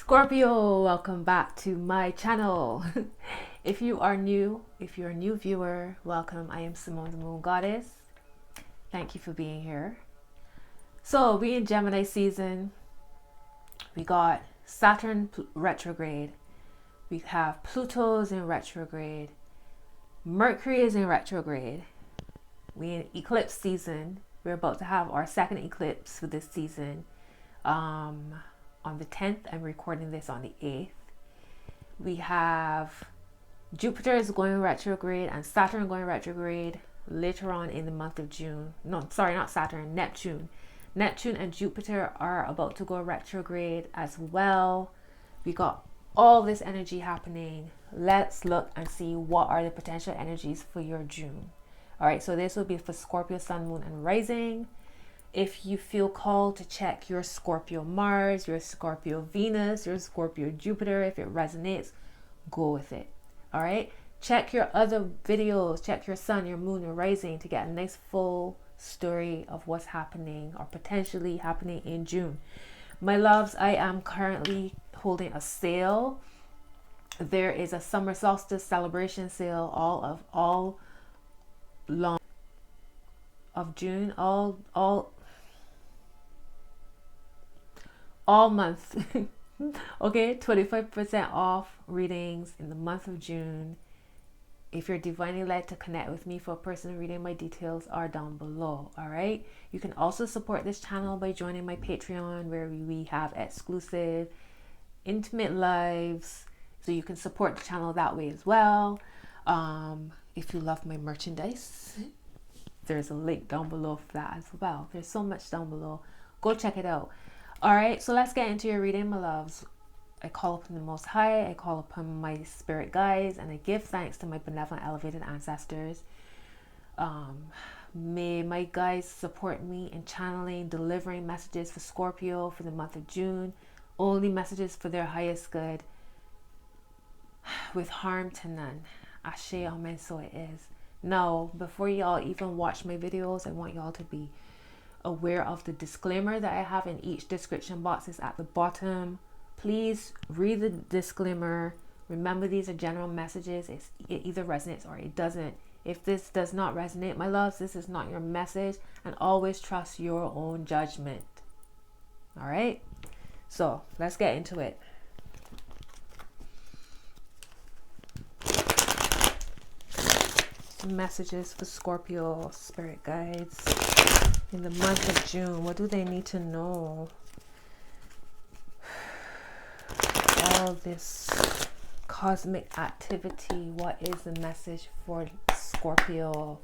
Scorpio, welcome back to my channel. If you're a new viewer, welcome. I am Simone the Moon Goddess. Thank you for being here. So we in Gemini season. We got Saturn retrograde. We have Pluto's in retrograde. Mercury is in retrograde. We in eclipse season. We're about to have our second eclipse for this season. On the 10th, I'm recording this on the 8th. We have Jupiter is going retrograde and Saturn going retrograde later on in the month of June. No, sorry, not Saturn, Neptune. Neptune and Jupiter are about to go retrograde as well. We got all this energy happening. Let's look and see what are the potential energies for your June. All right, so this will be for Scorpio, Sun, Moon, and Rising. If you feel called to check your Scorpio Mars, your Scorpio Venus, your Scorpio Jupiter, if it resonates, go with it. All right. Check your other videos, check your Sun, your Moon, your Rising to get a nice full story of what's happening or potentially happening in June. My loves, I am currently holding a sale. There is a summer solstice celebration sale all long of June, all month. Okay, 25% off readings in the month of June. If you're divinely led to connect with me for a personal reading, my details are down below. All right, you can also support this channel by joining my Patreon, where we have exclusive intimate lives, so you can support the channel that way as well. If you love my merchandise, there's a link down below for that as well. There's so much down below. Go check it out. All right, so let's get into your reading, my loves. I call upon the Most High, I call upon my spirit guides, and I give thanks to my benevolent elevated ancestors. May my guides support me in channeling, delivering messages for Scorpio for the month of June. Only messages for their highest good, with harm to none. Ashe, amen, so it is. Now, before y'all even watch my videos, I want y'all to be aware of the disclaimer that I have in each description boxes at the bottom. Please read the disclaimer. Remember, these are general messages. It either resonates or it doesn't. If this does not resonate, my loves, this is not your message, and always trust your own judgment. All right, so let's get into it. Messages for Scorpio spirit guides in the month of June. What do they need to know? All this cosmic activity. What is the message for Scorpio?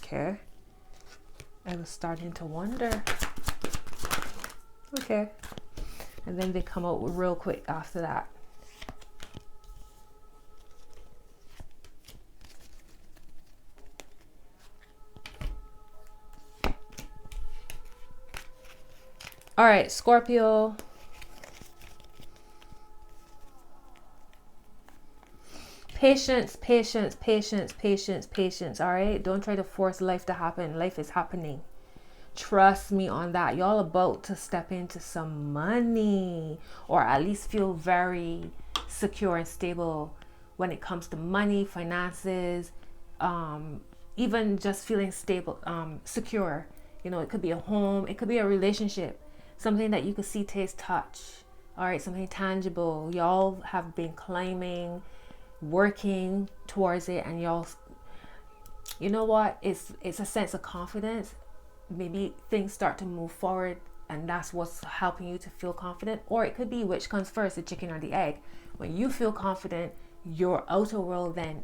Okay. I was starting to wonder. Okay. And then they come out real quick after that. All right, Scorpio. Patience, patience, patience, patience, patience. All right, don't try to force life to happen. Life is happening. Trust me on that. Y'all about to step into some money, or at least feel very secure and stable when it comes to money, finances, even just feeling stable, secure. You know, it could be a home, it could be a relationship, something that you could see, taste, touch. All right, something tangible. Y'all have been climbing, working towards it, and y'all, you know what? It's a sense of confidence. Maybe things start to move forward, and that's what's helping you to feel confident. Or it could be which comes first, the chicken or the egg. When you feel confident, your outer world then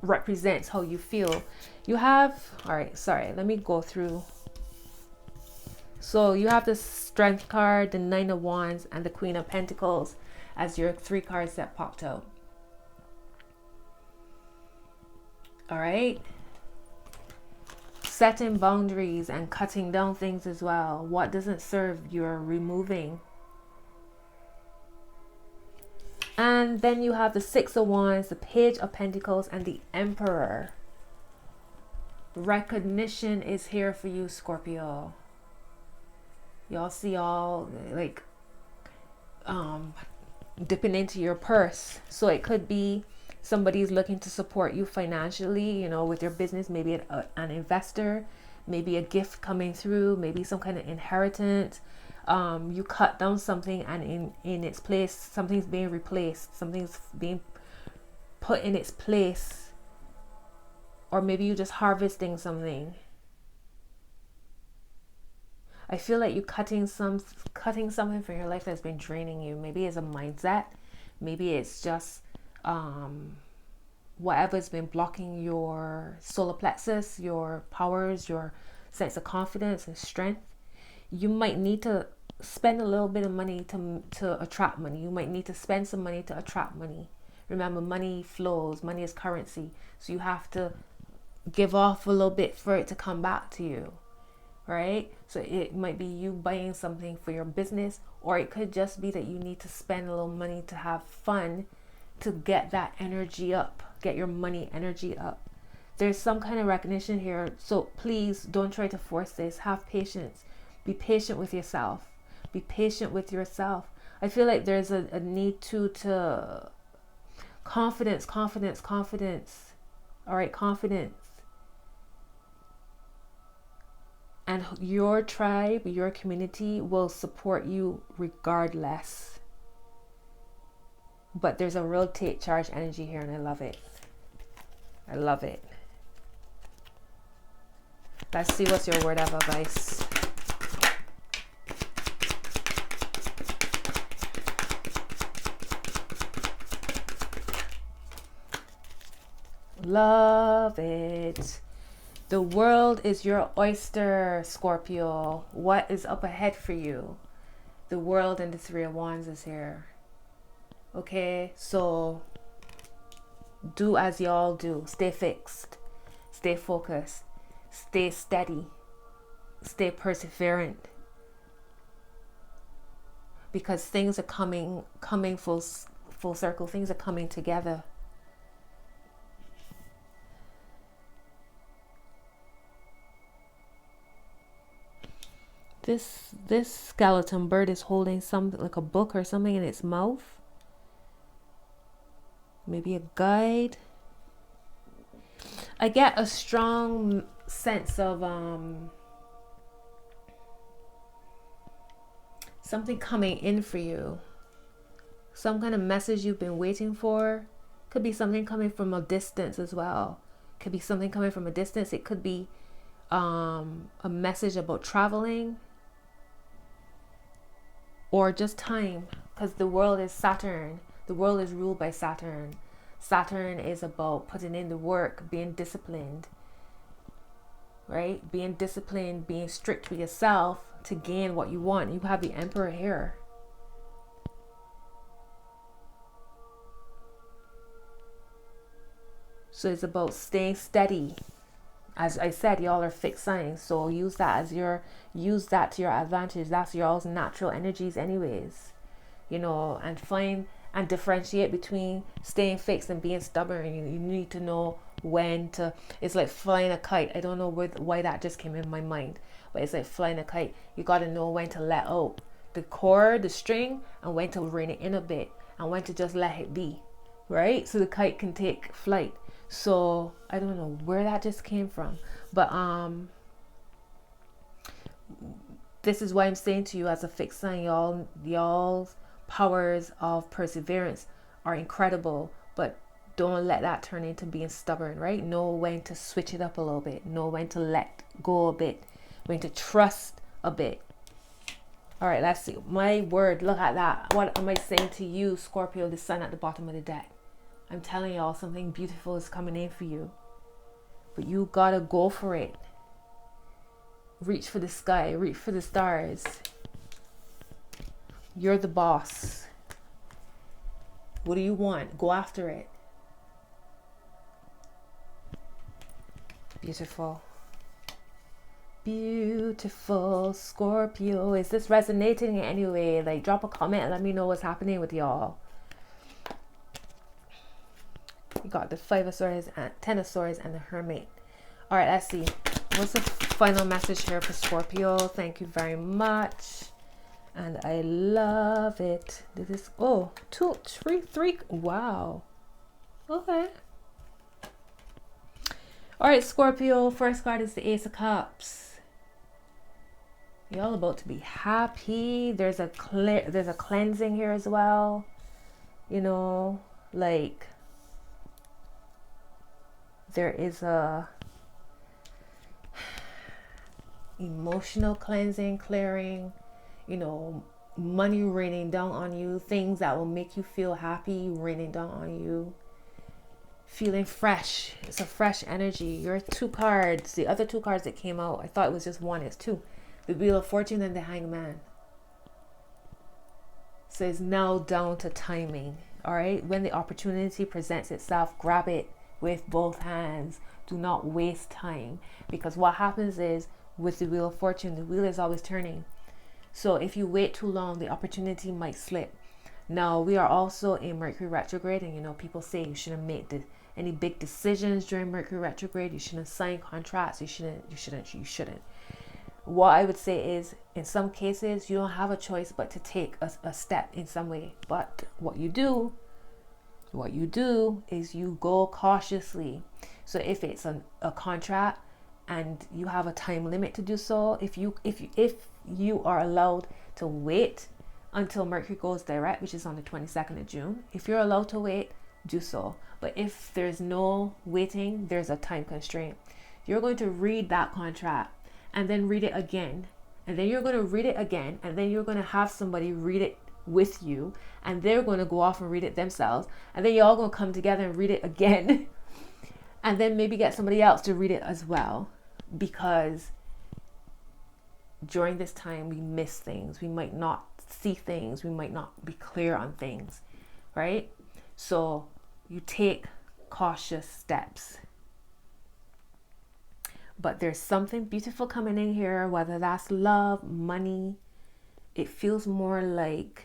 represents how you feel. You have, all right, sorry, let me go through. So you have the Strength card, the Nine of Wands, and the Queen of Pentacles as your three cards that popped out. All right. Setting boundaries and cutting down things as well. What doesn't serve, you're removing. And then you have the Six of Wands, the Page of Pentacles, and the Emperor. Recognition is here for you, Scorpio. Y'all see all like dipping into your purse. So it could be somebody's looking to support you financially, you know, with your business. Maybe an investor, maybe a gift coming through, maybe some kind of inheritance. You cut down something and in its place, something's being replaced, something's being put in its place. Or maybe you're just harvesting something. I feel like you're cutting something from your life that's been draining you. Maybe it's a mindset. Maybe it's just whatever's been blocking your solar plexus, your powers, your sense of confidence and strength. You might need to spend a little bit of money to attract money. You might need to spend some money to attract money. Remember, money flows. Money is currency. So you have to give off a little bit for it to come back to you, right? So it might be you buying something for your business, or it could just be that you need to spend a little money to have fun, to get that energy up, get your money energy up. There's some kind of recognition here. So please don't try to force this. Have patience. Be patient with yourself. Be patient with yourself. I feel like there's a need to confidence. All right, confidence. And your tribe, your community will support you regardless. But there's a real take charge energy here, and I love it. I love it. Let's see what's your word of advice. Love it. The world is your oyster, Scorpio. What is up ahead for you? The world and the Three of Wands is here. Okay, so do as y'all do. Stay fixed. Stay focused. Stay steady. Stay perseverant. Because things are coming full circle. Things are coming together. This skeleton bird is holding something like a book or something in its mouth. Maybe a guide. I get a strong sense of something coming in for you. Some kind of message you've been waiting for. Could be something coming from a distance as well. Could be something coming from a distance. It could be a message about traveling. Or just time, because the world is Saturn. The world is ruled by Saturn. Saturn is about putting in the work, being disciplined, right? Being disciplined, being strict with yourself to gain what you want. You have the Emperor here. So it's about staying steady. As I said, y'all are fixed signs, so use that to your advantage. That's y'all's natural energies anyways, you know, and find and differentiate between staying fixed and being stubborn. You need to know when to. It's like flying a kite. I don't know why that just came in my mind, but it's like flying a kite. You got to know when to let out the cord, the string, and when to rein it in a bit, and when to just let it be, right? So the kite can take flight. So I don't know where that just came from, but this is why I'm saying to you, as a fixed sign, y'all's powers of perseverance are incredible, but don't let that turn into being stubborn, right? Know when to switch it up a little bit. Know when to let go a bit. When to trust a bit. All right, let's see. My word, look at that. What am I saying to you, Scorpio, the sun at the bottom of the deck? I'm telling y'all, something beautiful is coming in for you. But you gotta go for it. Reach for the sky. Reach for the stars. You're the boss. What do you want? Go after it. Beautiful. Beautiful Scorpio. Is this resonating in any way? Like, drop a comment and let me know what's happening with y'all. got the 5 of Swords, and 10 of Swords, and the Hermit. All right, let's see. What's the final message here for Scorpio? Thank you very much. And I love it. This is, oh, 2, 3, 3. Wow. Okay. All right, Scorpio. First card is the Ace of Cups. Y'all about to be happy. There's a cleansing here as well. You know, like there is a emotional cleansing, clearing, you know, money raining down on you, things that will make you feel happy raining down on you, feeling fresh. It's a fresh energy. Your 2 cards, the other 2 cards that came out, I thought it was just 1, it's 2. The Wheel of Fortune and the Hangman. So it's now down to timing. All right, when the opportunity presents itself, grab it with both hands. Do not waste time, because what happens is with the Wheel of Fortune, the wheel is always turning. So if you wait too long, the opportunity might slip. Now we are also in Mercury retrograde, and you know, people say you shouldn't make any big decisions during Mercury retrograde. You shouldn't sign contracts. You shouldn't. What I would say is, in some cases, you don't have a choice but to take a step in some way. But what you do is you go cautiously. So if it's a contract and you have a time limit to do so, if you are allowed to wait until Mercury goes direct, which is on the 22nd of June, if you're allowed to wait, do so. But if there's no waiting, there's a time constraint. You're going to read that contract and then read it again, and then you're going to read it again, and then you're going to have somebody read it with you, and they're going to go off and read it themselves, and then you're all going to come together and read it again and then maybe get somebody else to read it as well, because during this time we miss things, we might not see things, we might not be clear on things, right? So you take cautious steps. But there's something beautiful coming in here, whether that's love, money. It feels more like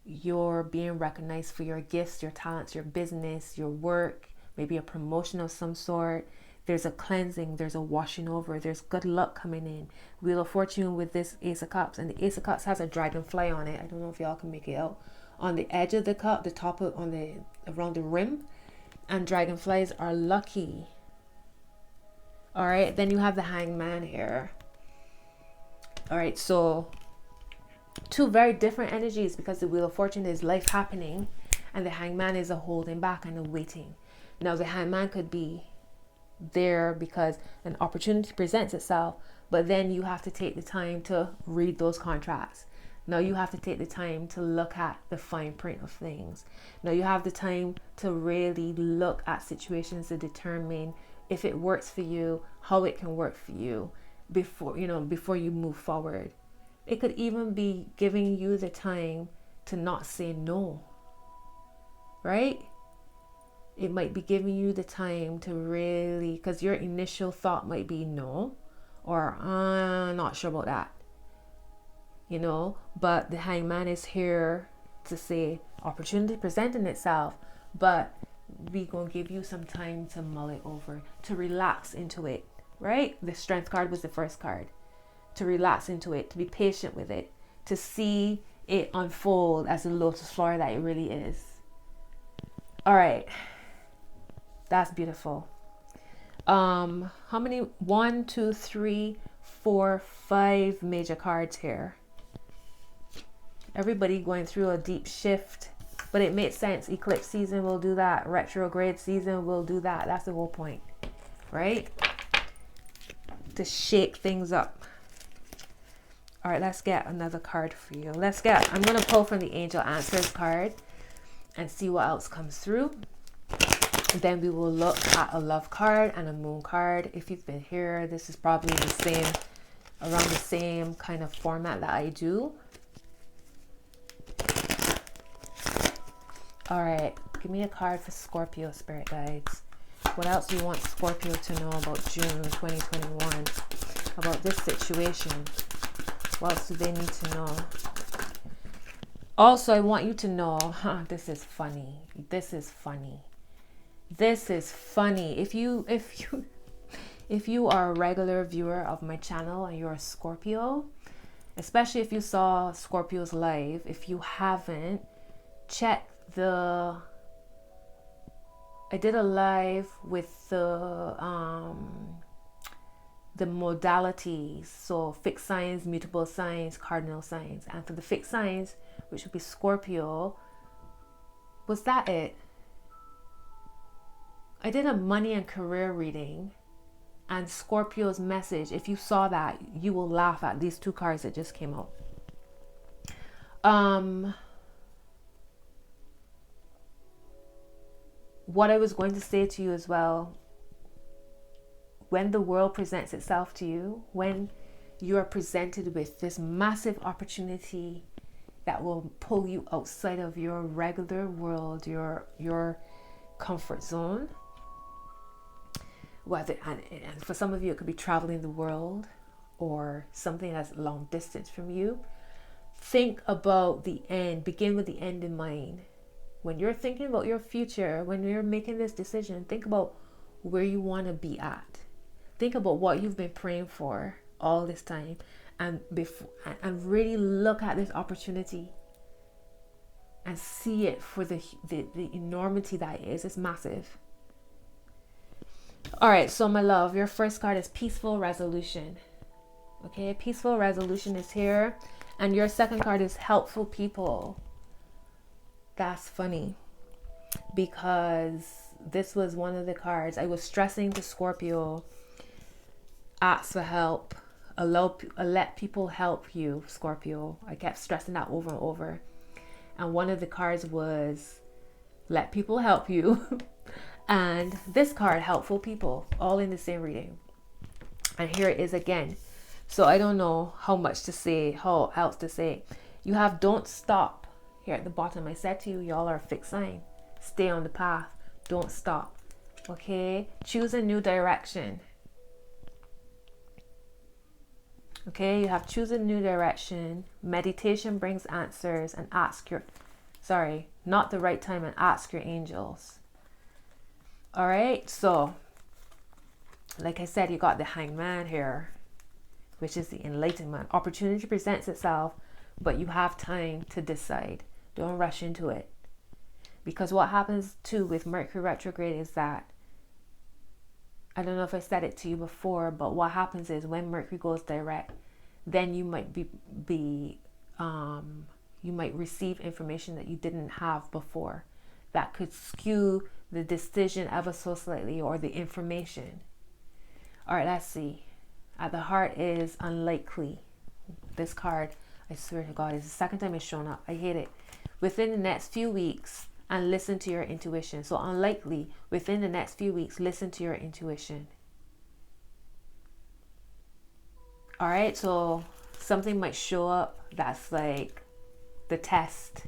you're being recognized for your gifts, your talents, your business, your work, maybe a promotion of some sort. There's a cleansing, there's a washing over, there's good luck coming in. Wheel of Fortune with this Ace of Cups, and the Ace of Cups has a dragonfly on it. I don't know if y'all can make it out. On the edge of the cup, the top of, around the rim, and dragonflies are lucky. All right, then you have the Hangman here. All right, so 2 very different energies, because the Wheel of Fortune is life happening and the Hangman is a holding back and a waiting. Now the Hangman could be there because an opportunity presents itself, but then you have to take the time to read those contracts. Now you have to take the time to look at the fine print of things. Now you have the time to really look at situations to determine if it works for you, how it can work for you before you move forward. It could even be giving you the time to not say no, right? It might be giving you the time to really, because your initial thought might be no, or I'm not sure about that, but the Hangman is here to say opportunity presenting itself, but we gonna give you some time to mull it over, to relax into it, right? The Strength card was the first card. To relax into it, to be patient with it, to see it unfold as the lotus flower that it really is. All right, that's beautiful. How many? 1, 2, 3, 4, 5 major cards here. Everybody going through a deep shift. But it makes sense. Eclipse season will do that. Retrograde season will do that. That's the whole point, right? To shake things up. All right, let's get another card for you. I'm going to pull from the Angel Answers card and see what else comes through. And then we will look at a love card and a moon card. If you've been here, this is probably around the same kind of format that I do. All right, give me a card for Scorpio, spirit guides. What else do you want Scorpio to know about June 2021? About this situation? What else do they need to know? Also, I want you to know, this is funny. This is funny. If you are a regular viewer of my channel and you're a Scorpio, especially if you saw Scorpio's live, if you haven't, check I did a live with the modalities, so fixed signs, mutable signs, cardinal signs. And for the fixed signs, which would be Scorpio, was that it? I did a money and career reading, and Scorpio's message, if you saw that, you will laugh at these two cards that just came out. What I was going to say to you as well, when the world presents itself to you, when you are presented with this massive opportunity that will pull you outside of your regular world, your comfort zone, whether and for some of you it could be traveling the world or something that's long distance from you, think about the end. Begin with the end in mind. When you're thinking about your future, when you're making this decision, think about where you want to be at. Think about what you've been praying for all this time, and really look at this opportunity and see it for the enormity that it is. It's massive. All right, so my love, your first card is Peaceful Resolution. Okay, Peaceful Resolution is here. And your second card is Helpful People. That's funny, because this was one of the cards I was stressing to Scorpio. Ask for help. Let people help you, Scorpio. I kept stressing that over and over. And one of the cards was let people help you. And this card, Helpful People, all in the same reading. And here it is again. So I don't know how much to say, how else to say. You have don't stop here at the bottom. I said to you, y'all are a fixed sign. Stay on the path. Don't stop. Okay? Choose a new direction. Okay? You have choose a new direction. Meditation brings answers, and not the right time, and ask your angels. All right? So, like I said, you got the Hangman here, which is the enlightenment. Opportunity presents itself, but you have time to decide. Don't rush into it. Because what happens too with Mercury retrograde is that, I don't know if I said it to you before, but what happens is when Mercury goes direct, then you might you might receive information that you didn't have before that could skew the decision ever so slightly, or the information. All right, let's see. At the heart is unlikely. This card, I swear to God, is the second time it's shown up. I hate it. Within the next few weeks, and listen to your intuition. So unlikely, within the next few weeks, listen to your intuition. All right, so something might show up that's like the test,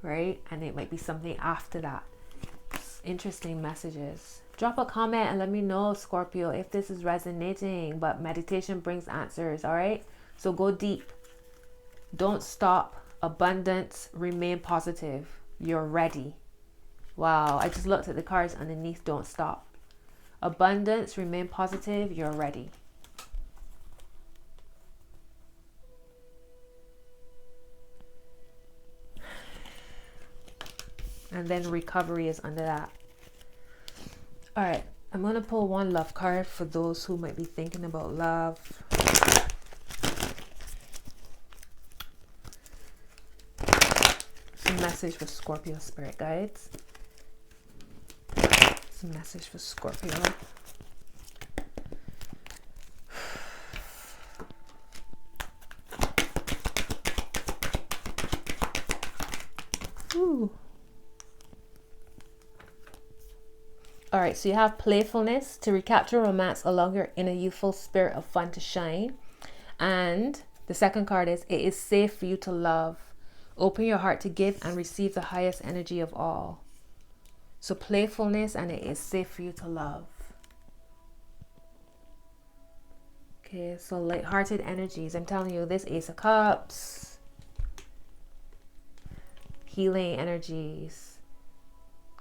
right? And it might be something after that. Interesting messages. Drop a comment and let me know, Scorpio, if this is resonating. But meditation brings answers. All right, so go deep. Don't stop. Abundance. Remain positive. You're ready. Wow, I just looked at the cards underneath. Don't stop. Abundance. Remain positive. You're ready. And then recovery is under that. All right, I'm going to pull one love card for those who might be thinking about love. Some message for Scorpio spirit guides. Some message for Scorpio. Ooh. All right, so you have playfulness to recapture romance along your inner youthful spirit of fun to shine. And the second card is it is safe for you to love. Open your heart to give and receive the highest energy of all. So playfulness, and it is safe for you to love. Okay, so light-hearted energies. I'm telling you, this Ace of Cups, healing energies,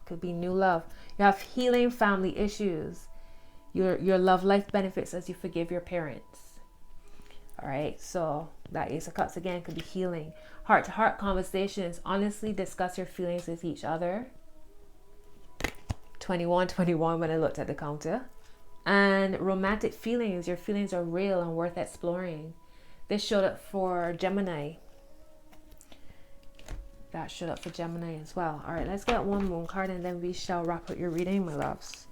Could be new love. You have healing family issues. Your love life benefits as you forgive your parents. All right, so that Ace of Cups again could be healing. Heart-to-heart conversations. Honestly discuss your feelings with each other. 21 when I looked at the counter. And romantic feelings. Your feelings are real and worth exploring. This showed up for Gemini. That showed up for Gemini as well. All right, let's get one moon card and then we shall wrap up your reading, my loves.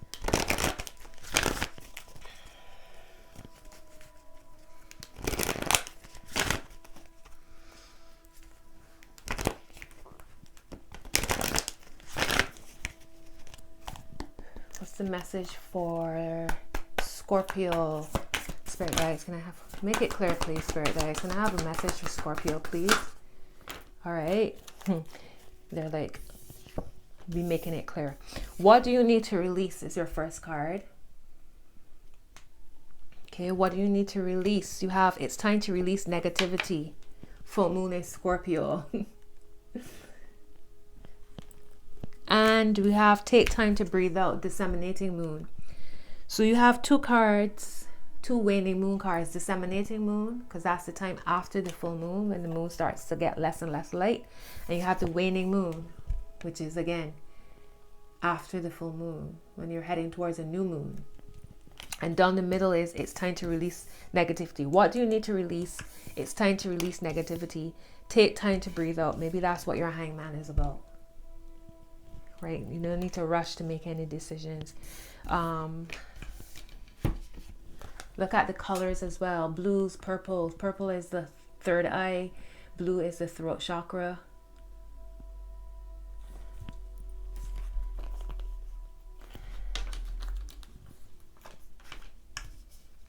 What's the message for Scorpio? Spirit guides, can I have, make it clear please, Spirit guides. Can I have a message for Scorpio, please? All right. They're like, be making it clear. What do you need to release is your first card. Okay, what do you need to release? You have, it's time to release negativity. Full moon is Scorpio. And we have take time to breathe out, disseminating moon. So you have two cards, two waning moon cards, disseminating moon, because that's the time after the full moon when the moon starts to get less and less light. And you have the waning moon, which is again after the full moon when you're heading towards a new moon. And down the middle is it's time to release negativity. What do you need to release? It's time to release negativity. Take time to breathe out. Maybe that's what your hangman is about. Right? You don't need to rush to make any decisions. Look at the colors as well. Blues, purples. Purple is the third eye. Blue is the throat chakra.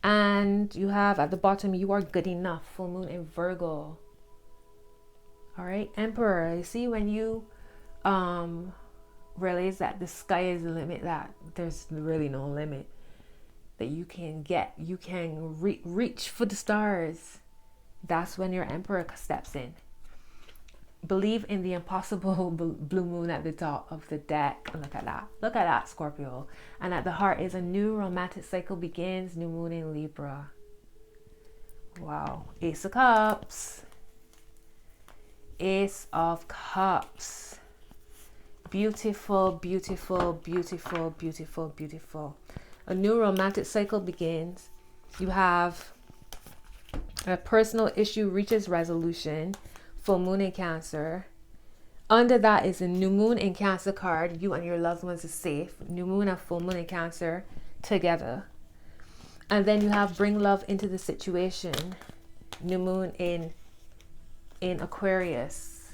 And you have at the bottom, you are good enough. Full moon in Virgo. All right, Emperor. You see, when you realize that the sky is the limit, that there's really no limit, that you can get, you can reach for the stars. That's when your Emperor steps in. Believe in the impossible. Blue moon at the top of the deck. Look at that. Look at that, Scorpio. And at the heart is a new romantic cycle begins. New moon in Libra. Wow. Ace of Cups. Ace of Cups. Beautiful, beautiful, beautiful, beautiful, beautiful. A new romantic cycle begins. You have a personal issue reaches resolution. Full moon in Cancer. Under that is a new moon in Cancer card. You and your loved ones are safe. New moon and full moon in Cancer together. And then you have bring love into the situation. New moon in Aquarius.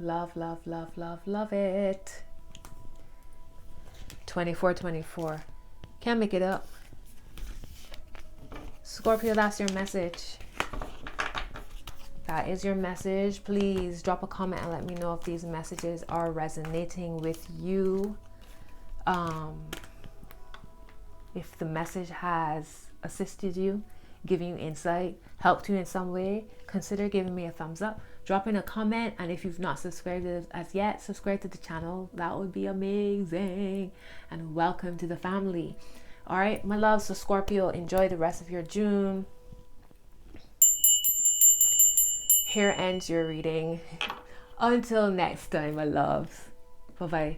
Love, love, love, love, love it. 24. Can't make it up. Scorpio, that's your message. That is your message. Please drop a comment and let me know if these messages are resonating with you. If the message has assisted you, giving you insight, helped you in some way, consider giving me a thumbs up, drop in a comment, and if you've not subscribed as yet, subscribe to the channel. That would be amazing. And welcome to the family. All right, my love. So Scorpio, enjoy the rest of your June. Here ends your reading. Until next time, my loves. Bye-bye.